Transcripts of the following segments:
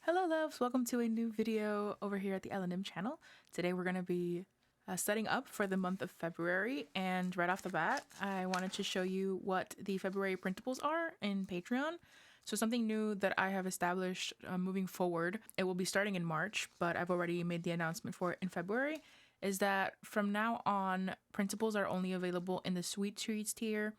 Hello loves, welcome to a new video over here at the L&M channel. Today we're going to be setting up for the month of February, and right off the bat I wanted to show you what the February printables are in Patreon. So something new that I have established moving forward, it will be starting in March, but I've already made the announcement for it in February, is that from now on printables are only available in the Sweet Treats tier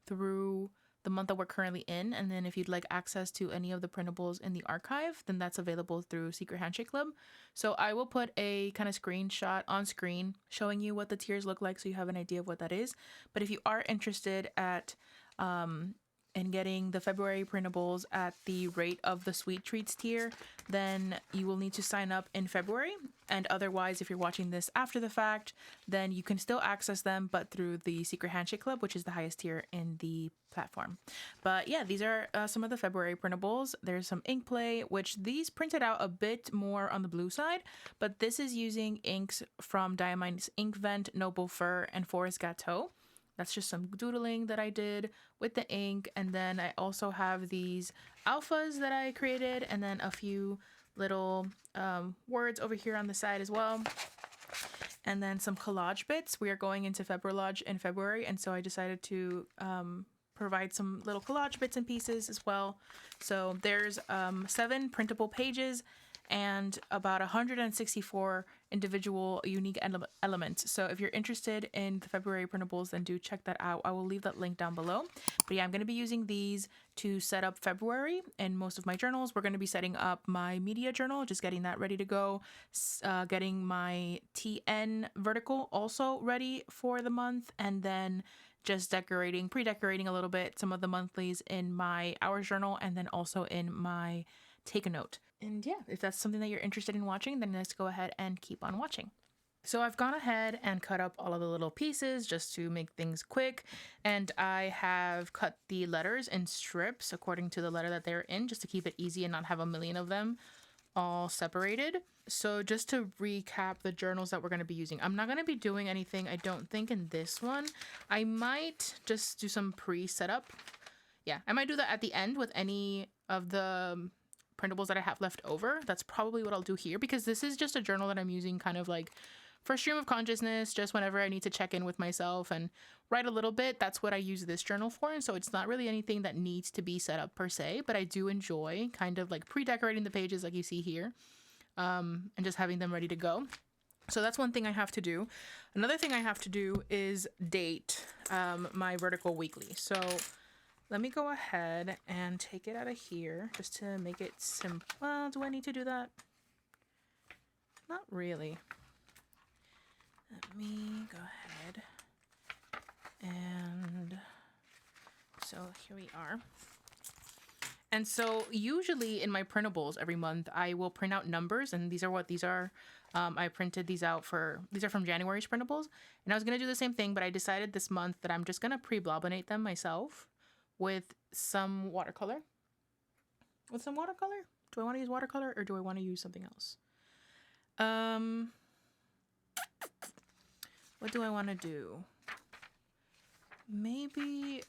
through the month that we're currently in, and then if you'd like access to any of the printables in the archive, then that's available through Secret Handshake Club. So I will put a kind of screenshot on screen showing you what the tiers look like so you have an idea of what that is. But if you are interested in getting the February printables at the rate of the Sweet Treats tier, then you will need to sign up in February. And otherwise, if you're watching this after the fact, then you can still access them, but through the Secret Handshake Club, which is the highest tier in the platform. But yeah, these are some of the February printables. There's some ink play, which these printed out a bit more on the blue side, but this is using inks from Diamine's Ink Vent, Noble Fur, and Forest Gâteau. That's just some doodling that I did with the ink. And then I also have these alphas that I created, and then a few little words over here on the side as well. And then some collage bits. We are going into Febralage in February, and so I decided to provide some little collage bits and pieces as well. So there's 7 printable pages and about 164 individual unique elements. So if you're interested in the February printables, then do check that out. I will leave that link down below. But yeah, I'm going to be using these to set up February in most of my journals. We're going to be setting up my media journal, just getting that ready to go, getting my TN vertical also ready for the month, and then just pre-decorating a little bit some of the monthlies in my hours journal, and then also in my take a note. And yeah, if that's something that you're interested in watching, then let's go ahead and keep on watching. So I've gone ahead and cut up all of the little pieces just to make things quick. And I have cut the letters in strips according to the letter that they're in, just to keep it easy and not have a million of them all separated. So just to recap the journals that we're going to be using, I'm not going to be doing anything, I don't think, in this one. I might just do some pre-setup. Yeah, I might do that at the end with any of the printables that I have left over. That's probably what I'll do here, because this is just a journal that I'm using kind of like for stream of consciousness, just whenever I need to check in with myself and write a little bit. That's what I use this journal for. And so it's not really anything that needs to be set up per se, but I do enjoy kind of like pre-decorating the pages like you see here, and just having them ready to go. So that's one thing I have to do. Another thing I have to do is date my vertical weekly. So let me go ahead and take it out of here just to make it simple. Well, do I need to do that? Not really. Let me go ahead. And so here we are. And so usually in my printables every month, I will print out numbers, and these are what these are. I printed these out these are from January's printables. And I was going to do the same thing, but I decided this month that I'm just going to pre-blobinate them myself with some watercolor. Do I want to use watercolor, or do I want to use something else? What do I want to do? Maybe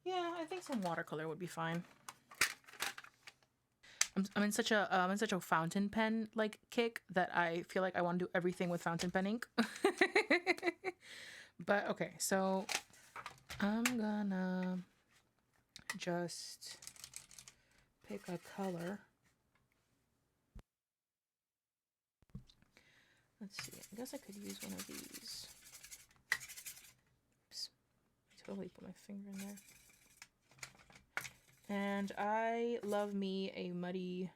yeah, I think some watercolor would be fine. I'm in such a fountain pen like kick that I feel like I want to do everything with fountain pen ink. But okay, so I'm gonna just pick a color. Let's see, I guess I could use one of these. Oops, I totally put my finger in there. And I love me a muddy,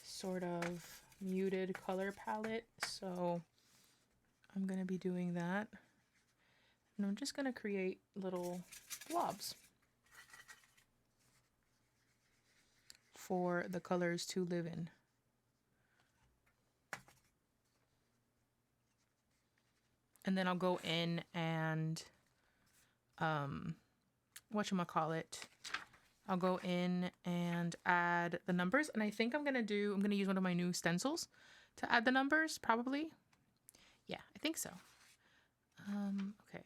sort of muted color palette, so I'm going to be doing that. And I'm just going to create little blobs for the colors to live in. And then I'll go in and, whatchamacallit, I'll go in and add the numbers. And I think I'm going to use one of my new stencils to add the numbers, probably. Yeah, I think so. Okay.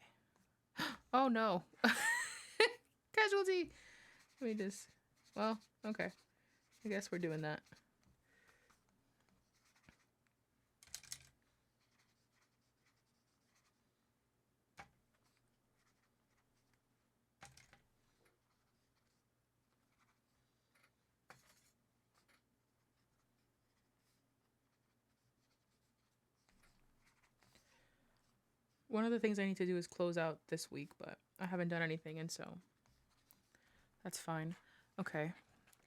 Oh no. Casualty. Let me just, well, okay. I guess we're doing that. One of the things I need to do is close out this week, but I haven't done anything, and so that's fine. Okay.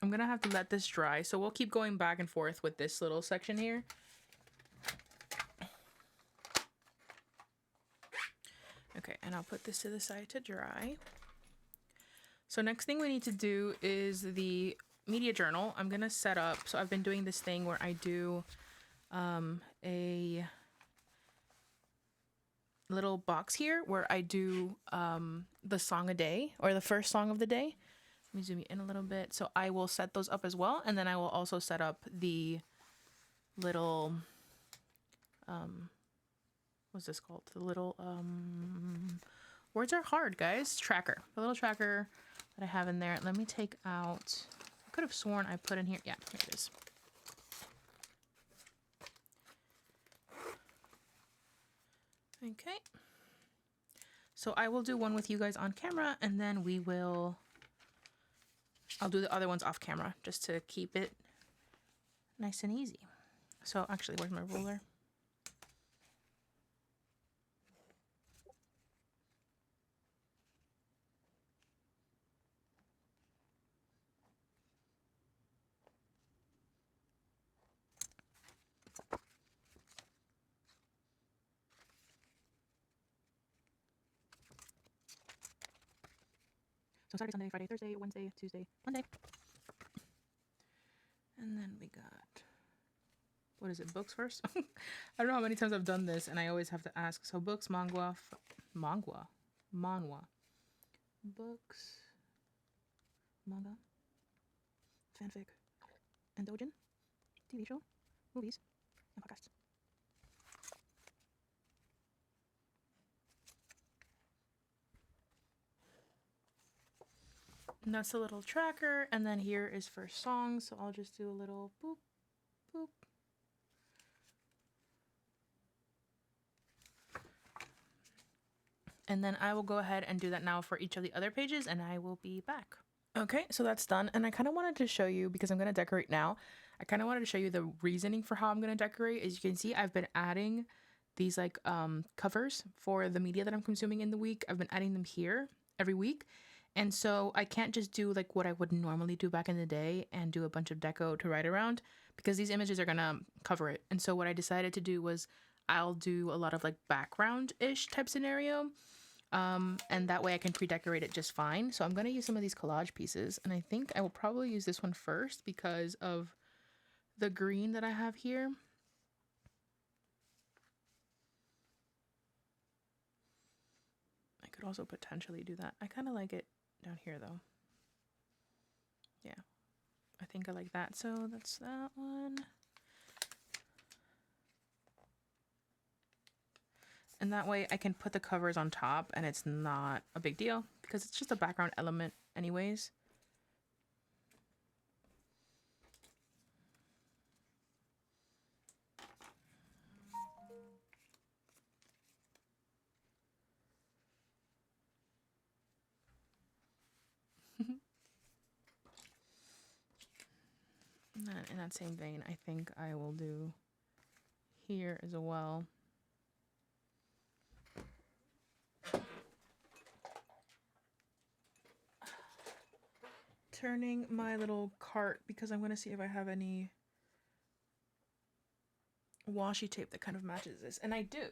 I'm gonna have to let this dry, so we'll keep going back and forth with this little section here. Okay, and I'll put this to the side to dry. So next thing we need to do is the media journal. I'm gonna set up, so I've been doing this thing where I do a little box here where I do the song a day, or the first song of the day. Let me zoom in a little bit. So I will set those up as well, and then I will also set up the little what's this called? The little words are hard, guys. Tracker. The little tracker that I have in there. Let me take out, I could have sworn I put in here. Yeah, here it is. Okay. So I will do one with you guys on camera, and then I'll do the other ones off camera just to keep it nice and easy. So actually, where's my ruler? So Saturday, Sunday, Friday, Thursday, Wednesday, Tuesday, Monday. And then we got, what is it, books first? I don't know how many times I've done this, and I always have to ask. So books, manhwa, books, manga, fanfic, and doujin, TV show, movies, and podcasts. And that's a little tracker, and then here is for songs, so I'll just do a little boop, boop. And then I will go ahead and do that now for each of the other pages, and I will be back. Okay, so that's done, and I kind of wanted to show you, because I'm going to decorate now, I kind of wanted to show you the reasoning for how I'm going to decorate. As you can see, I've been adding these like covers for the media that I'm consuming in the week. I've been adding them here every week. And so I can't just do like what I would normally do back in the day and do a bunch of deco to write around, because these images are gonna cover it. And so what I decided to do was I'll do a lot of like background-ish type scenario. And that way I can pre-decorate it just fine. So I'm gonna use some of these collage pieces, and I think I will probably use this one first because of the green that I have here. I could also potentially do that. I kind of like it down here though. Yeah, I think I like that. So that's that one. And that way I can put the covers on top and it's not a big deal because it's just a background element anyways. And then in that same vein, I think I will do here as well. Turning my little cart because I'm going to see if I have any washi tape that kind of matches this. And I do.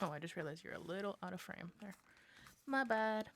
Oh, I just realized you're a little out of frame there. My bad.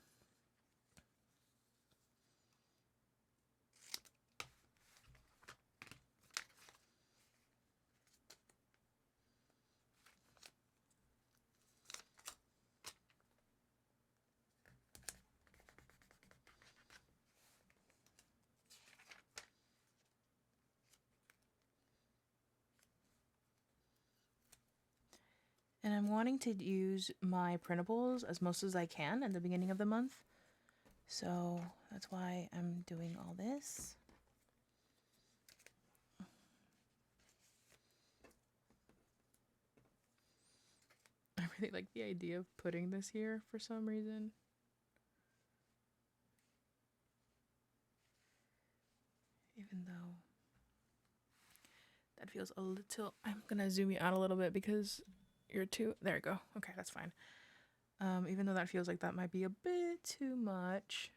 And I'm wanting to use my printables as most as I can at the beginning of the month. So that's why I'm doing all this. I really like the idea of putting this here for some reason. Even though that feels a little, I'm gonna zoom you out a little bit because you're too, there we go. Okay, that's fine. Even though that feels like that might be a bit too much.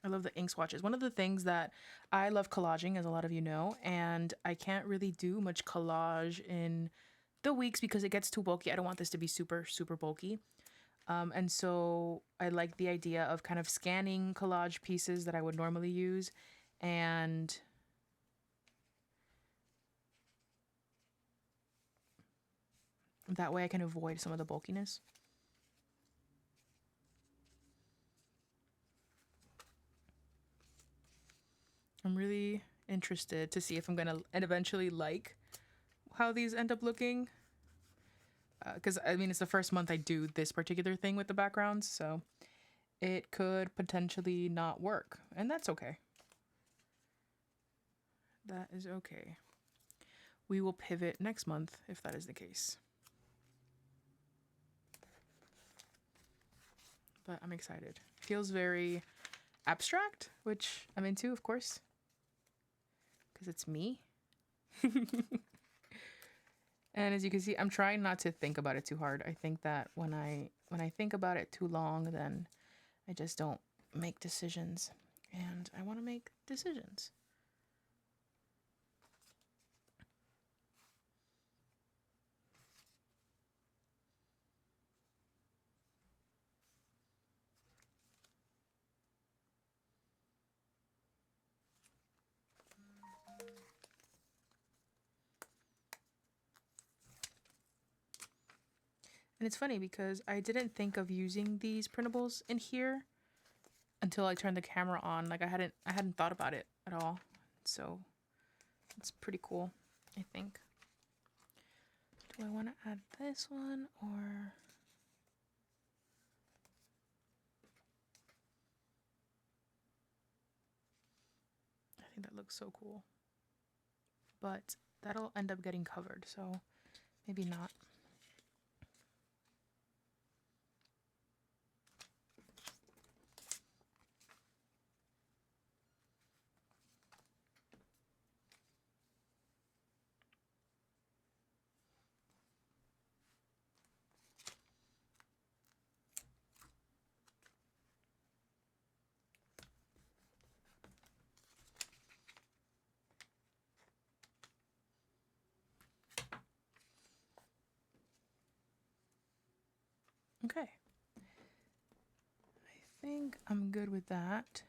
I love the ink swatches. One of the things that I love collaging, as a lot of you know, and I can't really do much collage in the weeks because it gets too bulky. I don't want this to be super, super bulky. And so I like the idea of kind of scanning collage pieces that I would normally use, and that way I can avoid some of the bulkiness. I'm really interested to see if I'm gonna eventually like how these end up looking. Because I mean, it's the first month I do this particular thing with the backgrounds, so it could potentially not work, and that's okay. That is okay. We will pivot next month if that is the case. But I'm excited. Feels very abstract, which I'm into, of course, because it's me. And as you can see, I'm trying not to think about it too hard. I think that when I think about it too long, then I just don't make decisions. And I want to make decisions. And it's funny because I didn't think of using these printables in here until I turned the camera on. Like I hadn't thought about it at all. So it's pretty cool, I think. Do I want to add this one or... I think that looks so cool. But that'll end up getting covered, so maybe not. Okay. I think I'm good with that.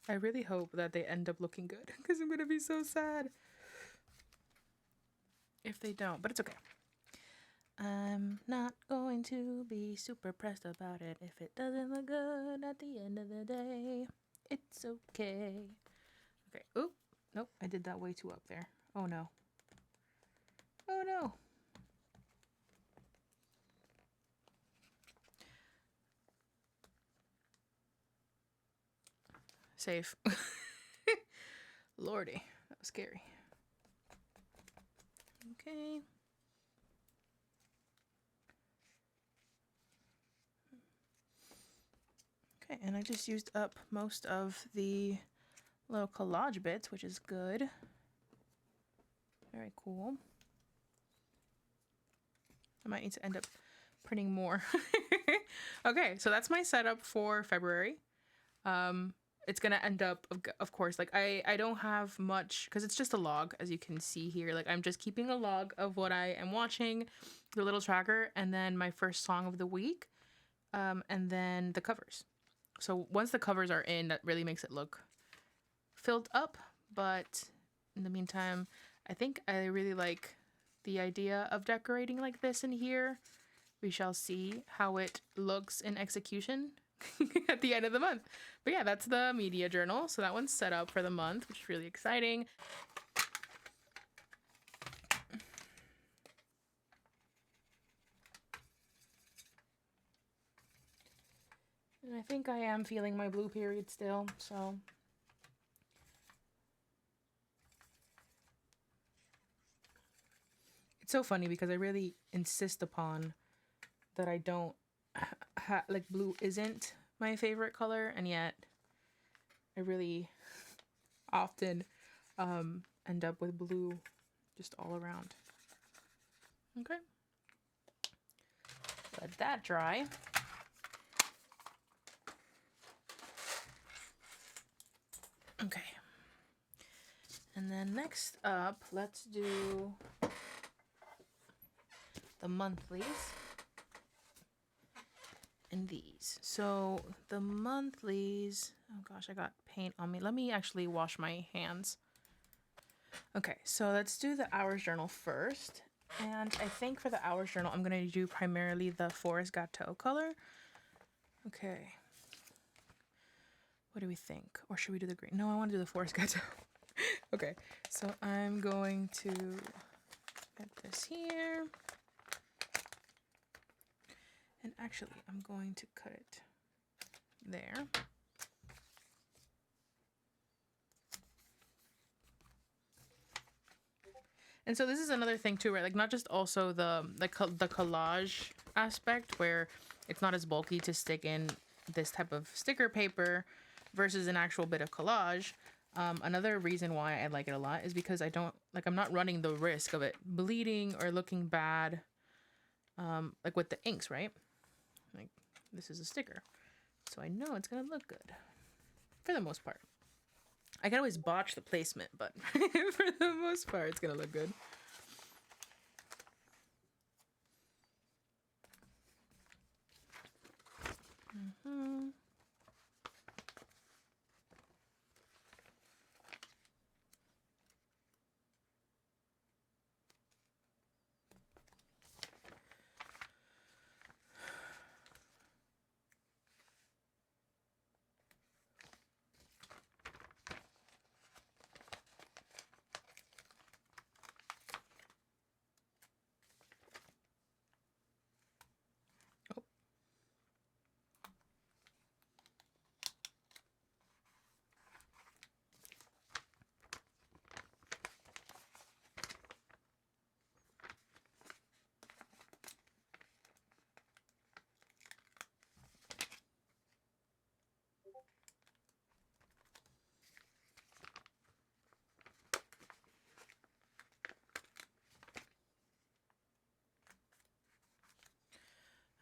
I really hope that they end up looking good because I'm gonna be so sad if they don't, but it's okay. I'm not going to be super pressed about it if it doesn't look good at the end of the day. It's okay. Okay. Oop. Nope. I did that way too up there. Oh no. Oh no. Safe. Lordy. That was scary. Okay. Okay, and I just used up most of the little collage bits, which is good. Very cool. I might need to end up printing more. Okay, so that's my setup for February. It's gonna end up, of course, like I don't have much because it's just a log, as you can see here. Like I'm just keeping a log of what I am watching, the little tracker, and then my first song of the week, and then the covers. So once the covers are in, that really makes it look filled up. But in the meantime, I think I really like the idea of decorating like this in here. We shall see how it looks in execution at the end of the month. But yeah, that's the media journal. So that one's set up for the month, which is really exciting. And I think I am feeling my blue period still, so. It's so funny because I really insist upon that I don't like blue isn't my favorite color, and yet I really often end up with blue just all around. Okay, let that dry. Okay, and then next up, let's do the monthlies. In these. So the monthlies, oh gosh, I got paint on me. Let me actually wash my hands. Okay, so let's do the hours journal first. And I think for the hours journal, I'm gonna do primarily the Forest Gâteau color. Okay. What do we think? Or should we do the green? No, I want to do the Forest Gâteau. Okay, so I'm going to get this here. And actually, I'm going to cut it there. And so this is another thing too, right? Like not just also the collage aspect where it's not as bulky to stick in this type of sticker paper versus an actual bit of collage. Another reason why I like it a lot is because I'm not running the risk of it bleeding or looking bad, like with the inks, right? Like this is a sticker, so I know it's gonna look good for the most part. I can always botch the placement, but for the most part, it's gonna look good.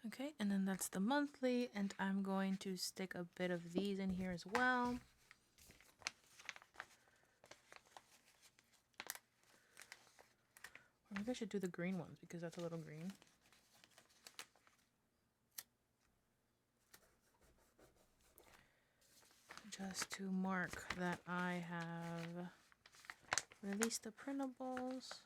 Okay, and then that's the monthly, and I'm going to stick a bit of these in here as well. Or maybe I should do the green ones because that's a little green. Just to mark that I have released the printables.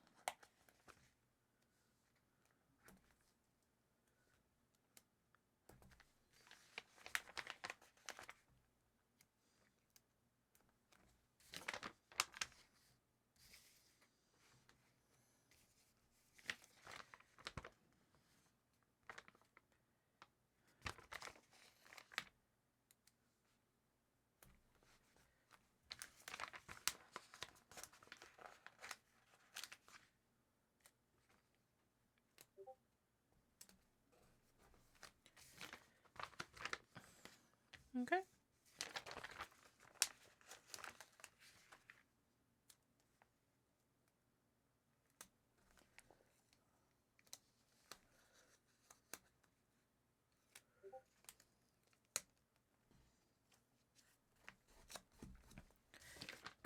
Okay.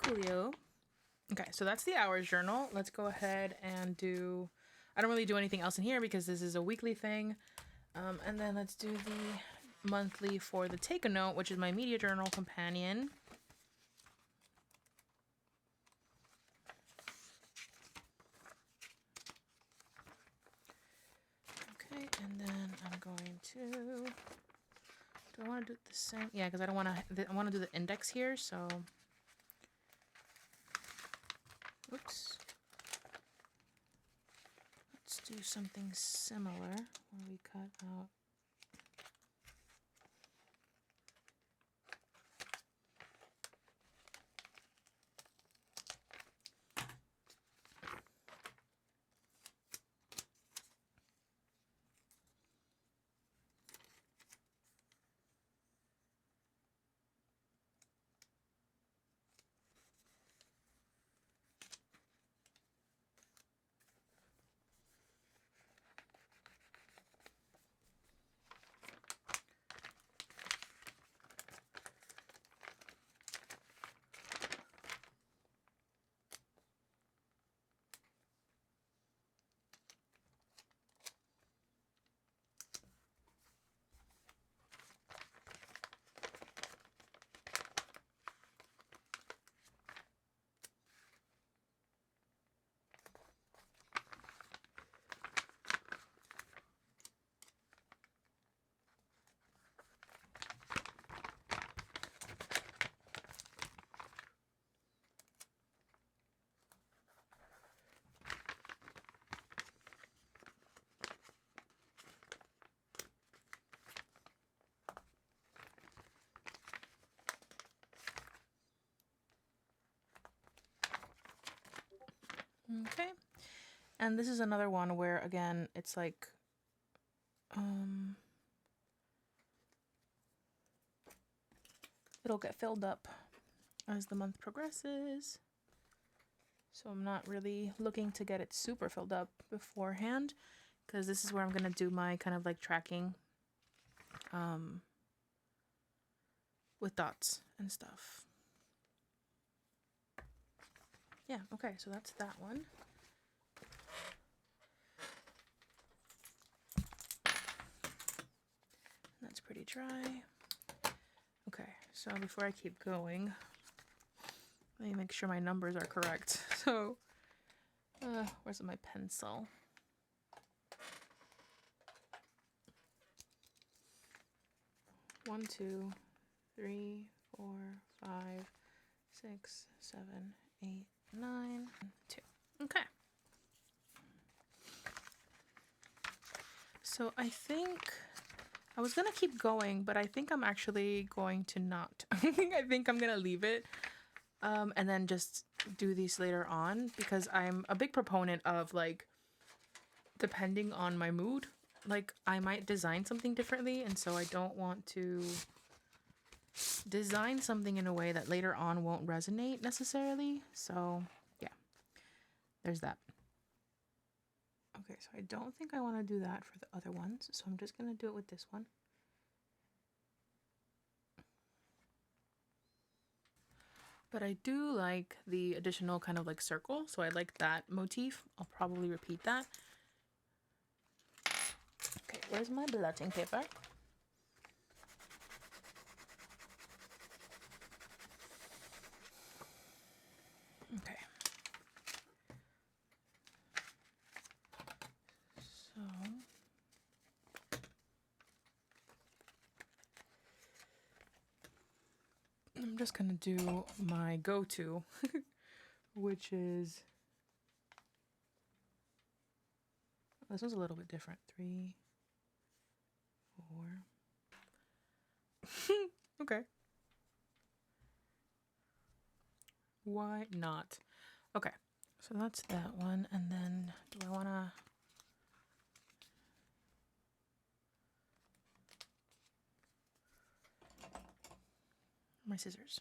coolio. Okay, so that's the hours journal. Let's go ahead and do, I don't really do anything else in here because this is a weekly thing. And then let's do the monthly for the Take a Note, which is my media journal companion. Okay, and then I'm going to, do I want to do it the same? Yeah, because I don't want to, I want to do the index here, so, oops. Let's do something similar where we cut out. Okay, and this is another one where, again, it's like, it'll get filled up as the month progresses. So I'm not really looking to get it super filled up beforehand, because this is where I'm going to do my kind of like tracking with dots and stuff. Yeah, okay, so that's that one. That's pretty dry. Okay, so before I keep going, let me make sure my numbers are correct. So, where's my pencil? One, 2, 3, 4, 5, 6, 7, 8, 9, 2. Okay. So I think I was gonna keep going, but I think I'm actually going to not. I think I'm gonna leave it and then just do these later on, because I'm a big proponent of, like, depending on my mood, like, I might design something differently, and so I don't want to design something in a way that later on won't resonate necessarily. So yeah, there's that. Okay, so I don't think I want to do that for the other ones, so I'm just gonna do it with this one. But I do like the additional kind of like circle, so I like that motif. I'll probably repeat that. Okay, where's my blotting paper? Okay. So I'm just gonna do my go-to, which is, this one's a little bit different. 3, 4. Okay. Why not? Okay, so that's that one. And then do I wanna, my scissors.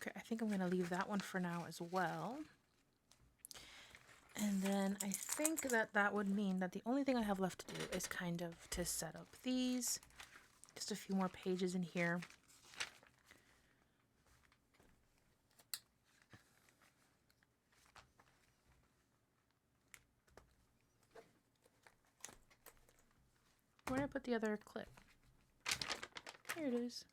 Okay, I think I'm going to leave that one for now as well. And then I think that would mean that the only thing I have left to do is kind of to set up these. Just a few more pages in here. Where did I put the other clip? Here it is.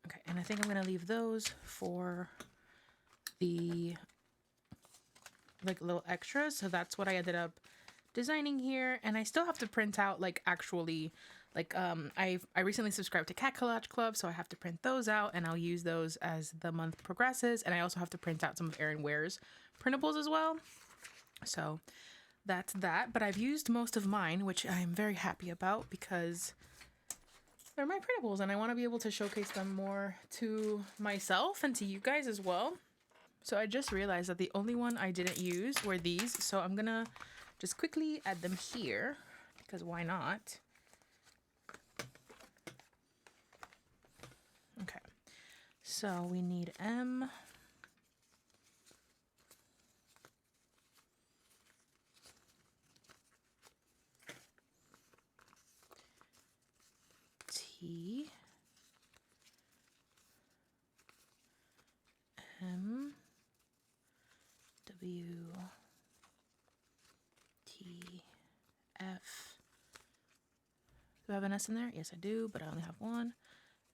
Okay, and I think I'm going to leave those for the like little extras. So that's what I ended up designing here, and I still have to print out like actually like I recently subscribed to Cat Collage Club, so I have to print those out, and I'll use those as the month progresses. And I also have to print out some of Erin Ware's printables as well. So that's that, but I've used most of mine, which I'm very happy about because they're my printables and I want to be able to showcase them more to myself and to you guys as well. So I just realized that the only one I didn't use were these, so I'm gonna just quickly add them here because why not? Okay, so we need M, T, M, W, T, F. Do I have an S in there? Yes, I do, but I only have one.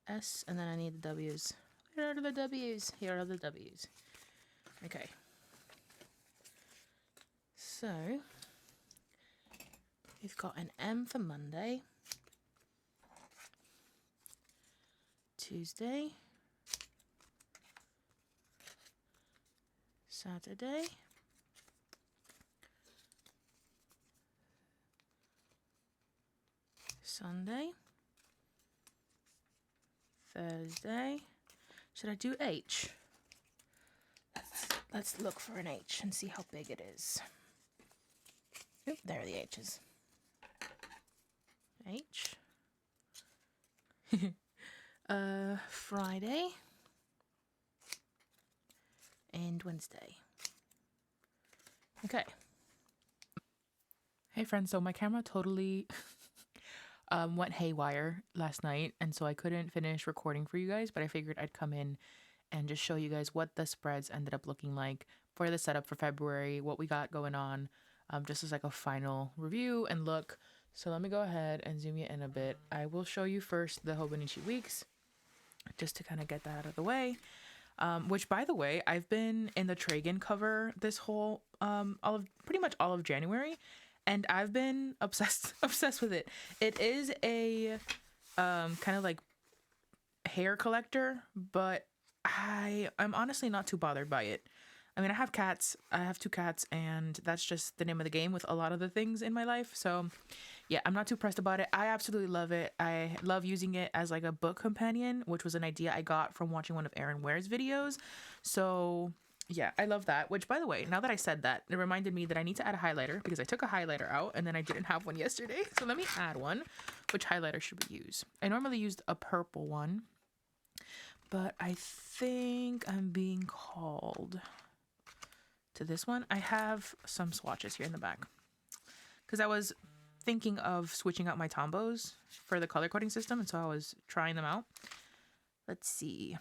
S, and then I need the W's. Where are the W's? Here are the W's. Okay. So, we've got an M for Monday, Tuesday, Saturday, Sunday, Thursday. Should I do H? Let's look for an H and see how big it is. Oop, there are the H's. H. Friday and Wednesday. Okay. Hey friends, so my camera totally went haywire last night, and so I couldn't finish recording for you guys, but I figured I'd come in and just show you guys what the spreads ended up looking like for the setup for February, what we got going on, just as like a final review and look. So let me go ahead and zoom you in a bit. I will show you first the Hobonichi weeks, just to kind of get that out of the way. Which, by the way, I've been in the Tragan cover this whole pretty much all of January, and I've been obsessed with it. It is a kind of like hair collector, but I'm honestly not too bothered by it. I mean, I have cats. I have 2 cats, and that's just the name of the game with a lot of the things in my life. So yeah, I'm not too pressed about it. I absolutely love it. I love using it as like a book companion, which was an idea I got from watching one of Aaron Ware's videos. So yeah, I love that. Which, by the way, now that I said that, it reminded me that I need to add a highlighter, because I took a highlighter out and then I didn't have one yesterday. So let me add one. Which highlighter should we use? I normally used a purple one, but I think I'm being called to this one. I have some swatches here in the back, because I was thinking of switching out my Tombos for the color coding system, and so I was trying them out. Let's see.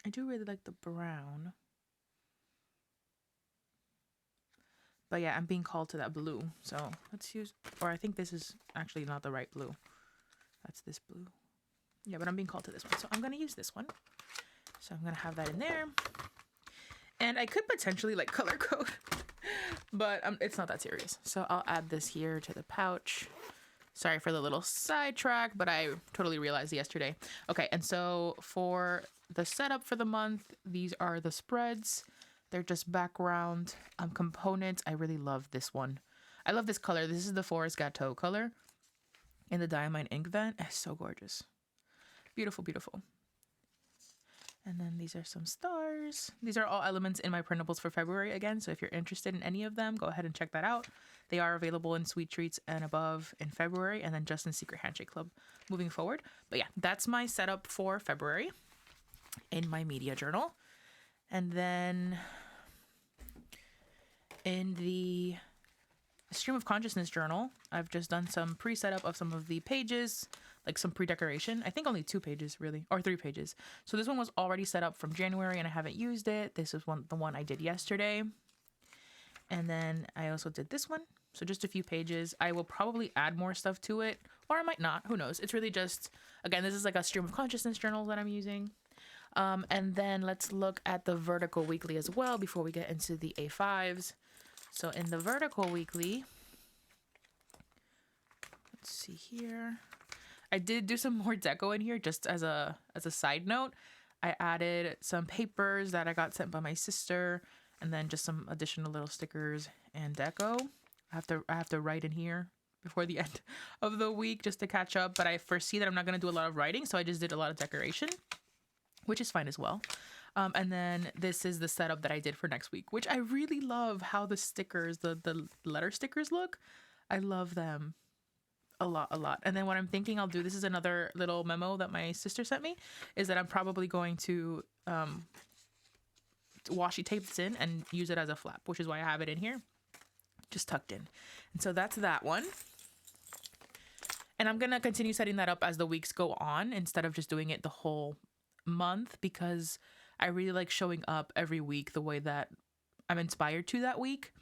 I do really like the brown, but yeah, I'm being called to that blue, so let's use, or I think this is actually not the right blue. That's this blue. Yeah, but I'm being called to this one, so I'm gonna use this one. So I'm gonna have that in there, and I could potentially like color code, but it's not that serious. So I'll add this here to the pouch. Sorry for the little sidetrack, but I totally realized yesterday. Okay, and so for the setup for the month, these are the spreads. They're just background components. I really love this one. I love this color. This is the Forest Gâteau color in the Diamine ink vent. It's so gorgeous. Beautiful, beautiful. And then these are some stars. These are all elements in my printables for February again. So if you're interested in any of them, go ahead and check that out. They are available in Sweet Treats and above in February, and then just in Secret Handshake Club moving forward. But yeah, that's my setup for February in my media journal. And then in the Stream of Consciousness journal, I've just done some pre-setup of some of the pages, like some pre-decoration. I think only 2 pages really, or 3 pages. So this one was already set up from January and I haven't used it. This is the one I did yesterday. And then I also did this one. So just a few pages. I will probably add more stuff to it, or I might not, who knows? It's really just, again, this is like a Stream of Consciousness journal that I'm using. And then let's look at the Vertical Weekly as well before we get into the A5s. So in the Vertical Weekly, let's see here. I did do some more deco in here just as a side note. I added some papers that I got sent by my sister, and then just some additional little stickers and deco. I have to write in here before the end of the week just to catch up, but I foresee that I'm not going to do a lot of writing, so I just did a lot of decoration, which is fine as well. And then this is the setup that I did for next week, which I really love how the stickers, the letter stickers look. I love them a lot. And then what I'm thinking I'll do, this is another little memo that my sister sent me, is that I'm probably going to washi tape this in and use it as a flap, which is why I have it in here, just tucked in. And so that's that one. And I'm going to continue setting that up as the weeks go on instead of just doing it the whole month, because I really like showing up every week the way that I'm inspired to that week.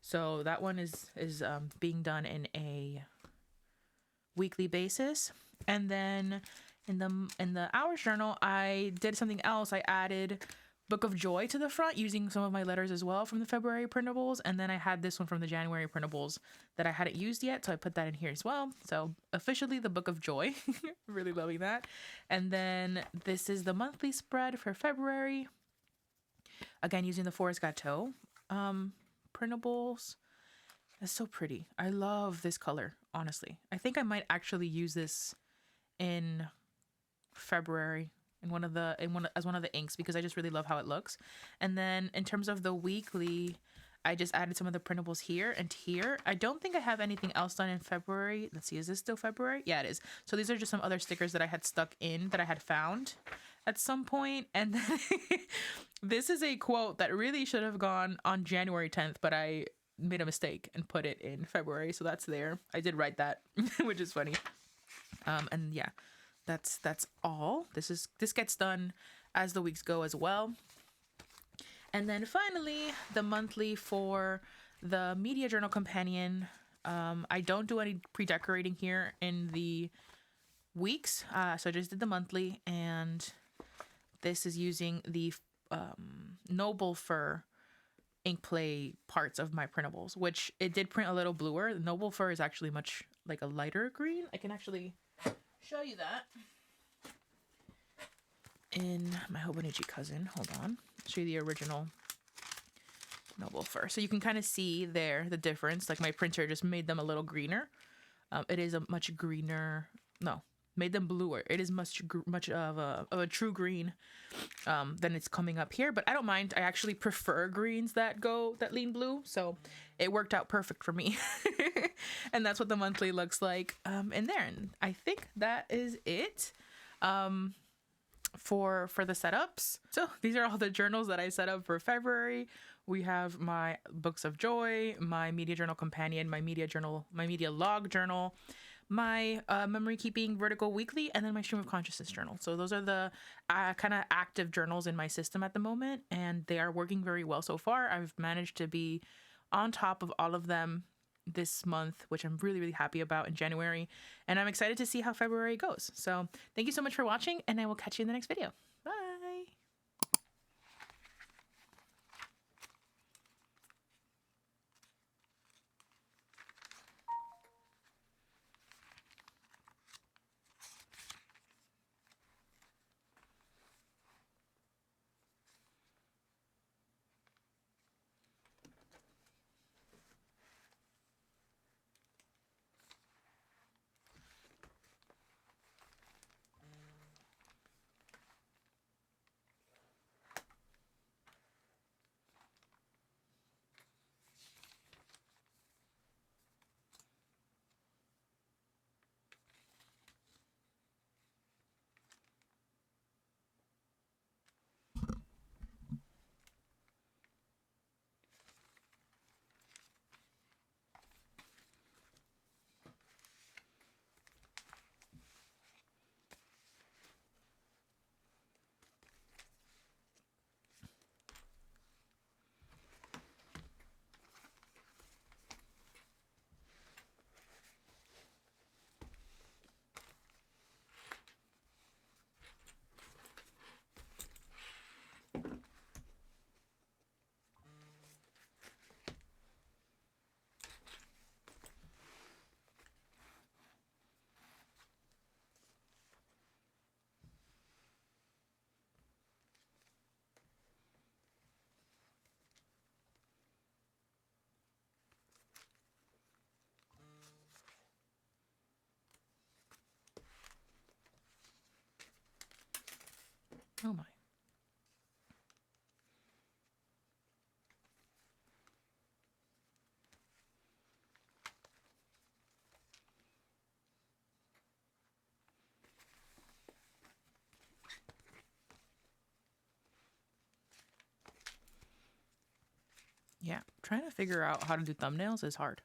So that one is being done in a weekly basis. And then in the Hours journal, I did something else. I added Book of Joy to the front using some of my letters as well from the February printables, and then I had this one from the January printables that I hadn't used yet, so I put that in here as well. So officially the Book of Joy. Really loving that. And then this is the monthly spread for February, again using the Forest Gâteau printables. It's so pretty. I love this color, honestly. I think I might actually use this in February as one of the inks, because I just really love how it looks. And then in terms of the weekly, I just added some of the printables here and here. I don't think I have anything else done in February. Let's see, is this still February? Yeah, it is. So these are just some other stickers that I had stuck in that I had found at some point. And then this is a quote that really should have gone on January 10th, but I made a mistake and put it in February, so that's there. I did write that, which is funny. And yeah, that's all. This gets done as the weeks go as well. And then finally, the monthly for the Media Journal Companion. I don't do any pre-decorating here in the weeks, so I just did the monthly, and this is using the Noble Fur ink play parts of my printables, which it did print a little bluer. The Noble Fur is actually much like a lighter green. I can actually show you that in my Hobonichi cousin. Hold on. I'll show you the original Noble Fur. So you can kind of see there the difference. Like my printer just made them a little greener. It is a much greener, no, made them bluer. It is much of a true green than it's coming up here, but I don't mind. I actually prefer greens that lean blue, so it worked out perfect for me. And that's what the monthly looks like in there. And I think that is it for the setups. So these are all the journals that I set up for February. We have my Books of Joy, my Media Journal Companion, my Media Log Journal, my Memory Keeping Vertical Weekly, and then my Stream of Consciousness Journal. So those are the kind of active journals in my system at the moment, and they are working very well so far. I've managed to be on top of all of them this month, which I'm really, really happy about in January, and I'm excited to see how February goes. So thank you so much for watching, and I will catch you in the next video. Bye! Oh my. Yeah, trying to figure out how to do thumbnails is hard.